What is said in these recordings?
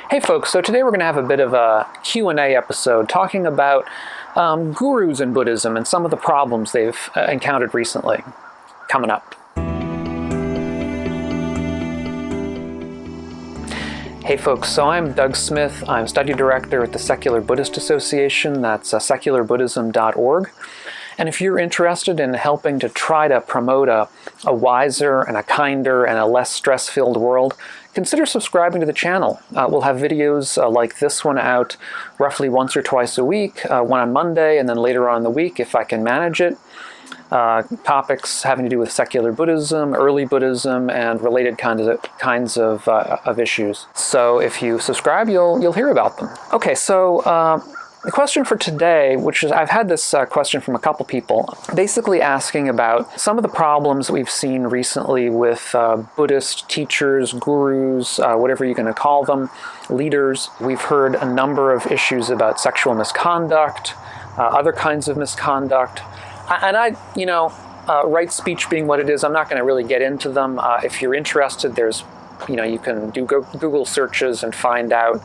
Hey folks, so today we're going to have a bit of a Q&A episode talking about gurus in Buddhism and some of the problems they've encountered recently. Coming up. Hey folks, so I'm Doug Smith. I'm study director at the Secular Buddhist Association. That's secularbuddhism.org. And if you're interested in helping to try to promote a wiser and a kinder and a less stress-filled world, consider subscribing to the channel. We'll have videos like this one out roughly once or twice a week, one on Monday and then later on in the week if I can manage it. Topics having to do with secular Buddhism, early Buddhism, and related kinds of issues. So if you subscribe, you'll hear about them. Okay, so the question for today, which is, I've had this question from a couple people, basically asking about some of the problems we've seen recently with Buddhist teachers, gurus, whatever you're going to call them, leaders. We've heard a number of issues about sexual misconduct, other kinds of misconduct. And right speech being what it is, I'm not going to really get into them. If you're interested, you can do Google searches and find out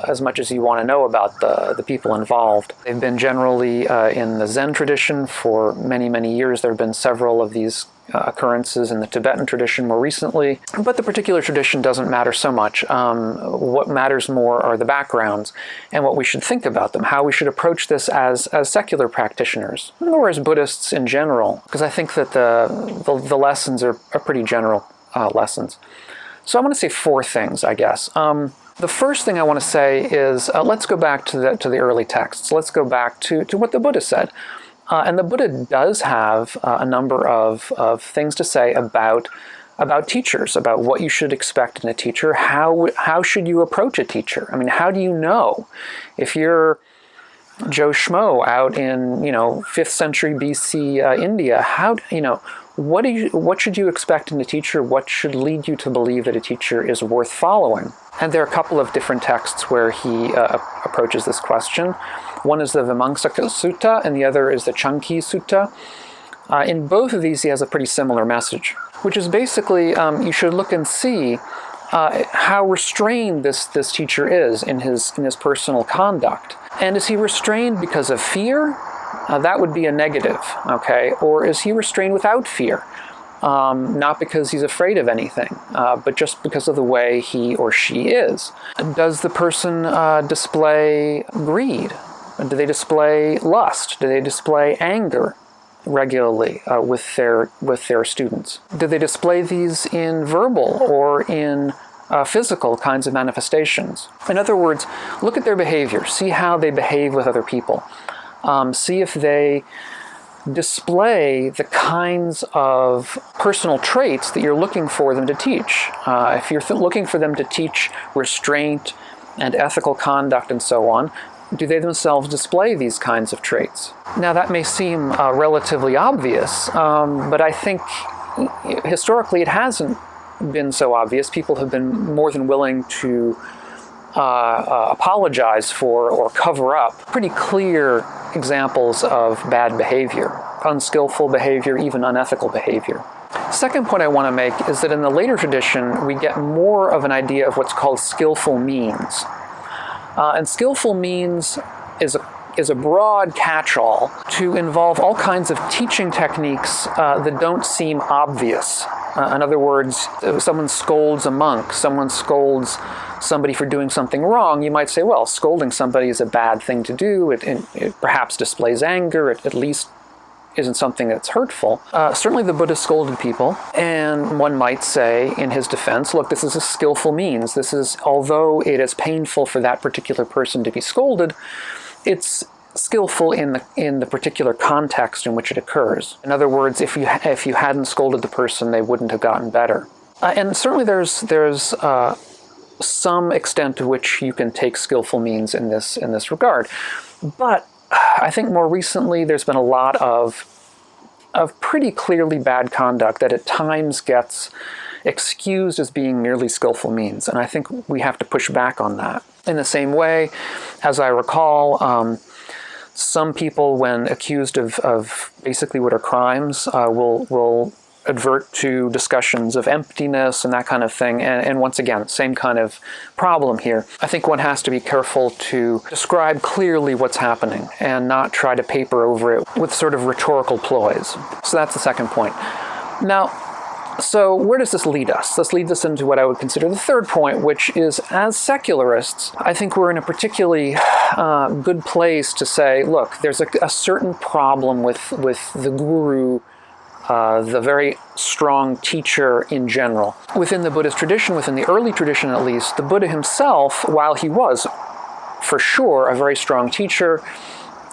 as much as you want to know about the people involved. They've been generally in the Zen tradition for many, many years. There have been several of these occurrences in the Tibetan tradition more recently, but the particular tradition doesn't matter so much. What matters more are the backgrounds and what we should think about them, how we should approach this as secular practitioners, or as Buddhists in general, because I think that the lessons are pretty general lessons. So I want to say four things, I guess. The first thing I want to say is let's go back to the early texts. Let's go back to what the Buddha said. And the Buddha does have a number of things to say about teachers, about what you should expect in a teacher. How should you approach a teacher? I mean, how do you know if you're Joe Schmo out in 5th century BC India? What should you expect in a teacher? What should lead you to believe that a teacher is worth following? And there are a couple of different texts where he approaches this question. One is the Vimamsaka Sutta, and the other is the Chanki Sutta. In both of these, he has a pretty similar message, which is basically you should look and see how restrained this teacher is in his personal conduct. And is he restrained because of fear? That would be a negative, okay? Or is he restrained without fear? Not because he's afraid of anything, but just because of the way he or she is. Does the person display greed? Do they display lust? Do they display anger regularly with their students? Do they display these in verbal or in physical kinds of manifestations? In other words, look at their behavior. See how they behave with other people. See if they display the kinds of personal traits that you're looking for them to teach. If you're looking for them to teach restraint and ethical conduct and so on, do they themselves display these kinds of traits? Now that may seem relatively obvious, but I think historically it hasn't been so obvious. People have been more than willing to apologize for or cover up pretty clear examples of bad behavior, unskillful behavior, even unethical behavior. Second point I want to make is that in the later tradition, we get more of an idea of what's called skillful means. And skillful means is a broad catch-all to involve all kinds of teaching techniques that don't seem obvious. In other words, if someone scolds a monk, someone scolds somebody for doing something wrong, you might say, well, scolding somebody is a bad thing to do. It perhaps displays anger. It at least isn't something that's hurtful. Certainly the Buddha scolded people, and one might say in his defense, look, this is a skillful means. This is, although it is painful for that particular person to be scolded, it's skillful in the particular context in which it occurs. In other words, if you hadn't scolded the person, they wouldn't have gotten better. And certainly there's some extent to which you can take skillful means in this regard. But I think more recently there's been a lot of pretty clearly bad conduct that at times gets excused as being merely skillful means. And I think we have to push back on that. In the same way, as I recall, some people, when accused of basically what are crimes, will advert to discussions of emptiness and that kind of thing. And once again, same kind of problem here. I think one has to be careful to describe clearly what's happening and not try to paper over it with sort of rhetorical ploys. So that's the second point. Now, so where does this lead us? This leads us into what I would consider the third point, which is, as secularists, I think we're in a particularly good place to say, look, there's a certain problem with the guru, the very strong teacher in general. Within the Buddhist tradition, within the early tradition at least, the Buddha himself, while he was, for sure, a very strong teacher,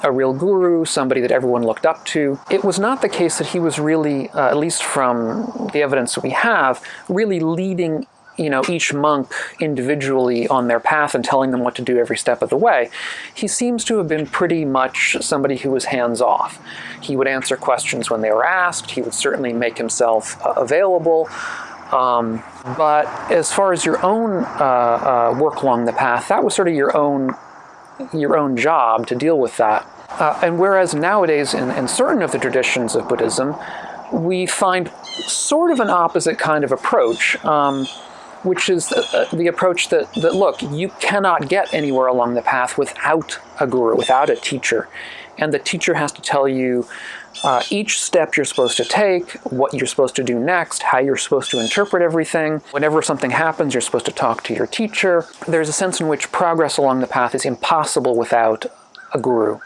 a real guru, somebody that everyone looked up to, it was not the case that he was really, at least from the evidence that we have, really leading each monk individually on their path and telling them what to do every step of the way. He seems to have been pretty much somebody who was hands-off. He would answer questions when they were asked. He would certainly make himself available. But as far as your own work along the path, that was sort of your own job to deal with that. And whereas nowadays in certain of the traditions of Buddhism, we find sort of an opposite kind of approach, which is the approach that, look, you cannot get anywhere along the path without a guru, without a teacher. And the teacher has to tell you each step you're supposed to take, what you're supposed to do next, how you're supposed to interpret everything. Whenever something happens, you're supposed to talk to your teacher. There's a sense in which progress along the path is impossible without a guru.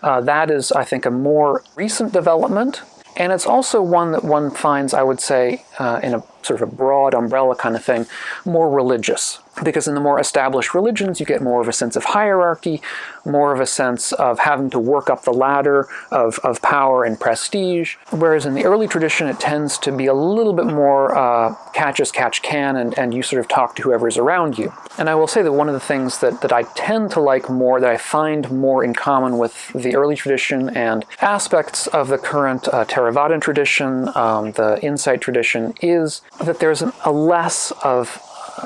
That is, I think, a more recent development. And it's also one that one finds, I would say, in a sort of a broad umbrella kind of thing, more religious. Because in the more established religions, you get more of a sense of hierarchy, more of a sense of having to work up the ladder of power and prestige. Whereas in the early tradition, it tends to be a little bit more catch as catch can, and you sort of talk to whoever's around you. And I will say that one of the things that I tend to like more, that I find more in common with the early tradition and aspects of the current Theravadan tradition, the Insight tradition, is that there's a less of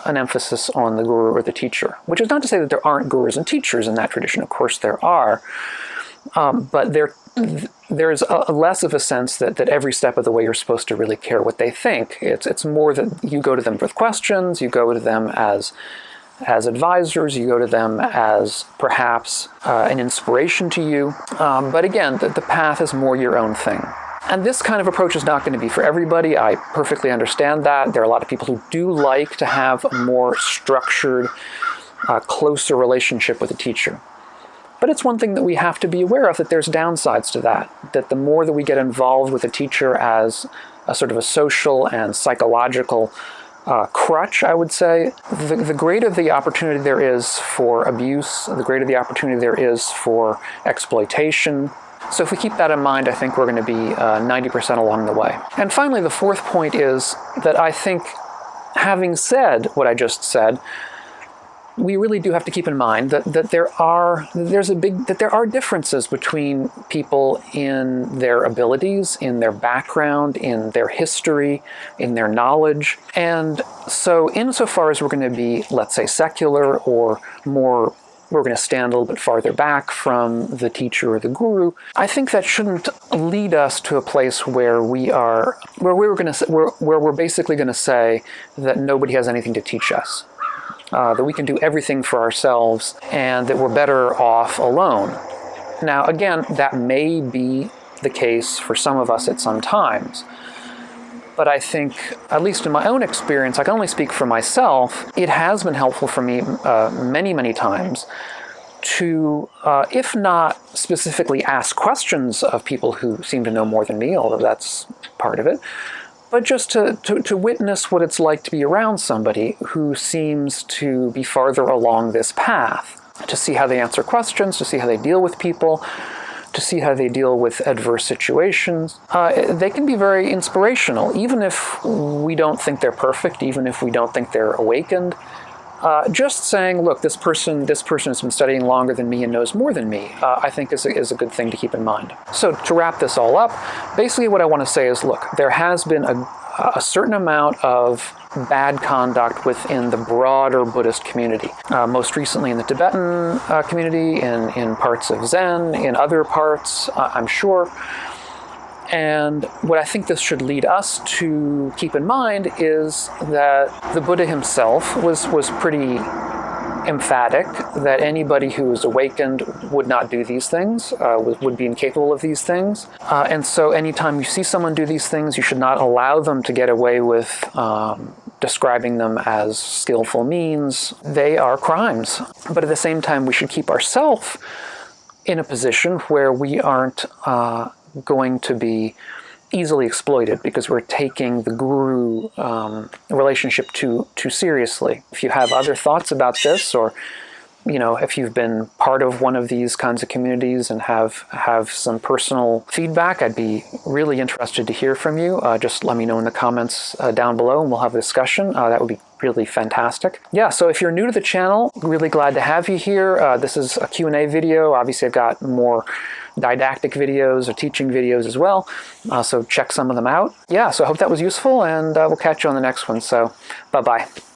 an emphasis on the guru or the teacher, which is not to say that there aren't gurus and teachers in that tradition. Of course there are, but there's a less of a sense that every step of the way you're supposed to really care what they think. It's more that you go to them with questions, you go to them as advisors, you go to them as perhaps an inspiration to you. But again, the path is more your own thing. And this kind of approach is not going to be for everybody. I perfectly understand that. There are a lot of people who do like to have a more structured, closer relationship with a teacher. But it's one thing that we have to be aware of, that there's downsides to that. That the more that we get involved with a teacher as a sort of a social and psychological crutch, I would say, the greater the opportunity there is for abuse, the greater the opportunity there is for exploitation. So if we keep that in mind, I think we're going to be 90% along the way. And finally, the fourth point is that I think, having said what I just said, we really do have to keep in mind that there are differences between people in their abilities, in their background, in their history, in their knowledge. And so insofar as we're going to be, let's say, secular, or we're going to stand a little bit farther back from the teacher or the guru, I think that shouldn't lead us to a place where we're basically going to say that nobody has anything to teach us, that we can do everything for ourselves, and that we're better off alone. Now, again, that may be the case for some of us at some times. But I think, at least in my own experience, I can only speak for myself, it has been helpful for me many, many times to, if not specifically ask questions of people who seem to know more than me, although that's part of it, but just to witness what it's like to be around somebody who seems to be farther along this path, to see how they answer questions, to see how they deal with people, to see how they deal with adverse situations. They can be very inspirational, even if we don't think they're perfect, even if we don't think they're awakened. Just saying, look, this person has been studying longer than me and knows more than me, I think is a good thing to keep in mind. So to wrap this all up, basically what I want to say is, look, there has been a certain amount of bad conduct within the broader Buddhist community. Most recently in the Tibetan community, in parts of Zen, in other parts, I'm sure. And what I think this should lead us to keep in mind is that the Buddha himself was pretty emphatic that anybody who is awakened would not do these things, would be incapable of these things. And so anytime you see someone do these things, you should not allow them to get away with describing them as skillful means. They are crimes. But at the same time, we should keep ourselves in a position where we aren't going to be easily exploited because we're taking the guru relationship too seriously. If you have other thoughts about this, or if you've been part of one of these kinds of communities and have some personal feedback, I'd be really interested to hear from you. Just let me know in the comments down below and we'll have a discussion. That would be really fantastic. Yeah, so if you're new to the channel, really glad to have you here. This is a Q&A video. Obviously, I've got more didactic videos or teaching videos as well, so check some of them out. Yeah, so I hope that was useful, and we'll catch you on the next one. So, bye-bye.